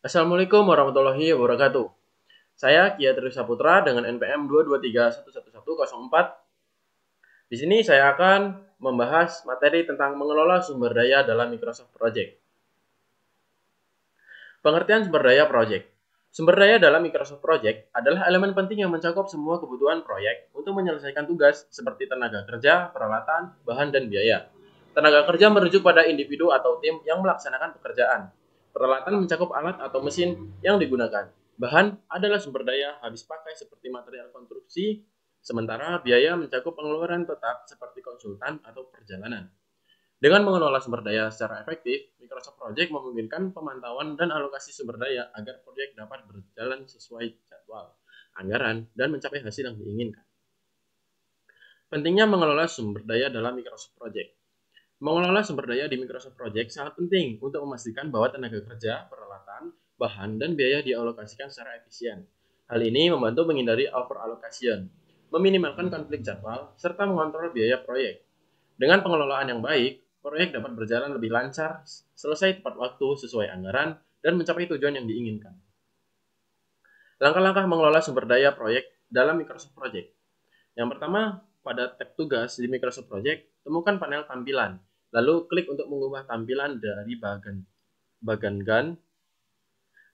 Assalamualaikum warahmatullahi wabarakatuh. Saya Kia Tri Saputra dengan NPM 223111104. Di sini saya akan membahas materi tentang mengelola sumber daya dalam Microsoft Project. Pengertian sumber daya project. Sumber daya dalam Microsoft Project adalah elemen penting yang mencakup semua kebutuhan proyek untuk menyelesaikan tugas seperti tenaga kerja, peralatan, bahan, dan biaya. Tenaga kerja merujuk pada individu atau tim yang melaksanakan pekerjaan. Peralatan mencakup alat atau mesin yang digunakan. Bahan adalah sumber daya habis pakai seperti material konstruksi, sementara biaya mencakup pengeluaran tetap seperti konsultan atau perjalanan. Dengan mengelola sumber daya secara efektif, Microsoft Project memungkinkan pemantauan dan alokasi sumber daya agar proyek dapat berjalan sesuai jadwal, anggaran, dan mencapai hasil yang diinginkan. Pentingnya mengelola sumber daya dalam Microsoft Project. Mengelola sumber daya di Microsoft Project sangat penting untuk memastikan bahwa tenaga kerja, peralatan, bahan, dan biaya dialokasikan secara efisien. Hal ini membantu menghindari over allocation, meminimalkan konflik jadwal, serta mengontrol biaya proyek. Dengan pengelolaan yang baik, proyek dapat berjalan lebih lancar, selesai tepat waktu sesuai anggaran, dan mencapai tujuan yang diinginkan. Langkah-langkah mengelola sumber daya proyek dalam Microsoft Project. Yang pertama, pada tab tugas di Microsoft Project, temukan panel tampilan, lalu klik untuk mengubah tampilan dari bagan GAN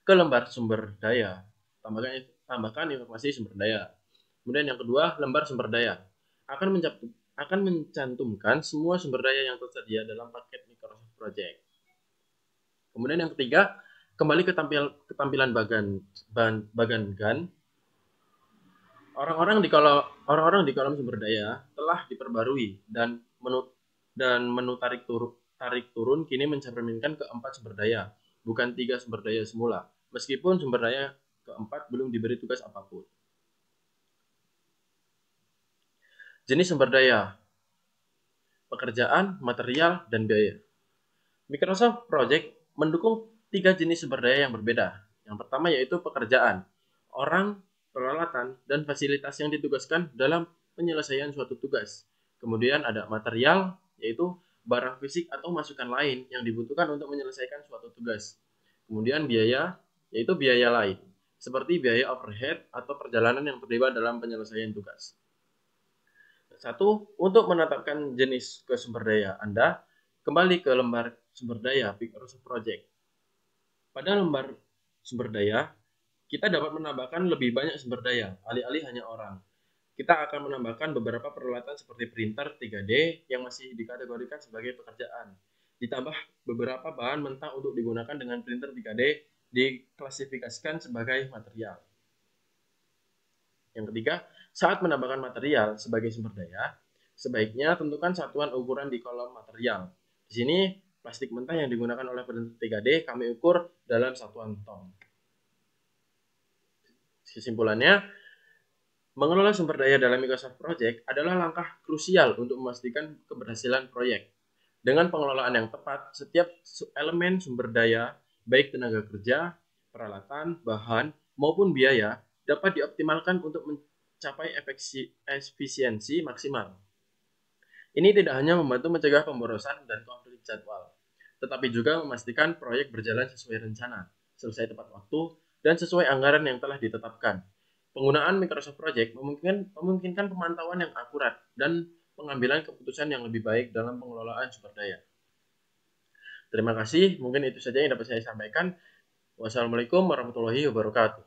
ke lembar sumber daya. Tambahkan informasi sumber daya. Kemudian yang kedua, lembar sumber daya akan mencantumkan semua sumber daya yang tersedia dalam paket Microsoft Project. Kemudian yang ketiga, kembali ke tampilan bagan GAN. Orang-orang di kolom sumber daya telah diperbarui dan menu tarik turun kini mencerminkan keempat sumber daya, bukan 3 sumber daya semula, meskipun sumber daya keempat belum diberi tugas apapun. Jenis sumber daya, pekerjaan, material, dan biaya. Microsoft Project mendukung 3 jenis sumber daya yang berbeda. Yang pertama yaitu pekerjaan, orang, peralatan, dan fasilitas yang ditugaskan dalam penyelesaian suatu tugas. Kemudian ada material, yaitu barang fisik atau masukan lain yang dibutuhkan untuk menyelesaikan suatu tugas. Kemudian biaya, yaitu biaya lain, seperti biaya overhead atau perjalanan yang terlibat dalam penyelesaian tugas. Satu, untuk menetapkan jenis ke sumber daya Anda, kembali ke lembar sumber daya Microsoft Project. Pada lembar sumber daya, kita dapat menambahkan lebih banyak sumber daya, alih-alih hanya orang. Kita akan menambahkan beberapa peralatan seperti printer 3D yang masih dikategorikan sebagai pekerjaan. Ditambah beberapa bahan mentah untuk digunakan dengan printer 3D diklasifikasikan sebagai material. Yang ketiga, saat menambahkan material sebagai sumber daya, sebaiknya tentukan satuan ukuran di kolom material. Di sini, plastik mentah yang digunakan oleh printer 3D kami ukur dalam satuan ton. Kesimpulannya, mengelola sumber daya dalam Microsoft Project adalah langkah krusial untuk memastikan keberhasilan proyek. Dengan pengelolaan yang tepat, setiap elemen sumber daya, baik tenaga kerja, peralatan, bahan, maupun biaya, dapat dioptimalkan untuk mencapai efisiensi maksimal. Ini tidak hanya membantu mencegah pemborosan dan konflik jadwal, tetapi juga memastikan proyek berjalan sesuai rencana, selesai tepat waktu, dan sesuai anggaran yang telah ditetapkan. Penggunaan Microsoft Project memungkinkan pemantauan yang akurat dan pengambilan keputusan yang lebih baik dalam pengelolaan sumber daya. Terima kasih, mungkin itu saja yang dapat saya sampaikan. Wassalamualaikum warahmatullahi wabarakatuh.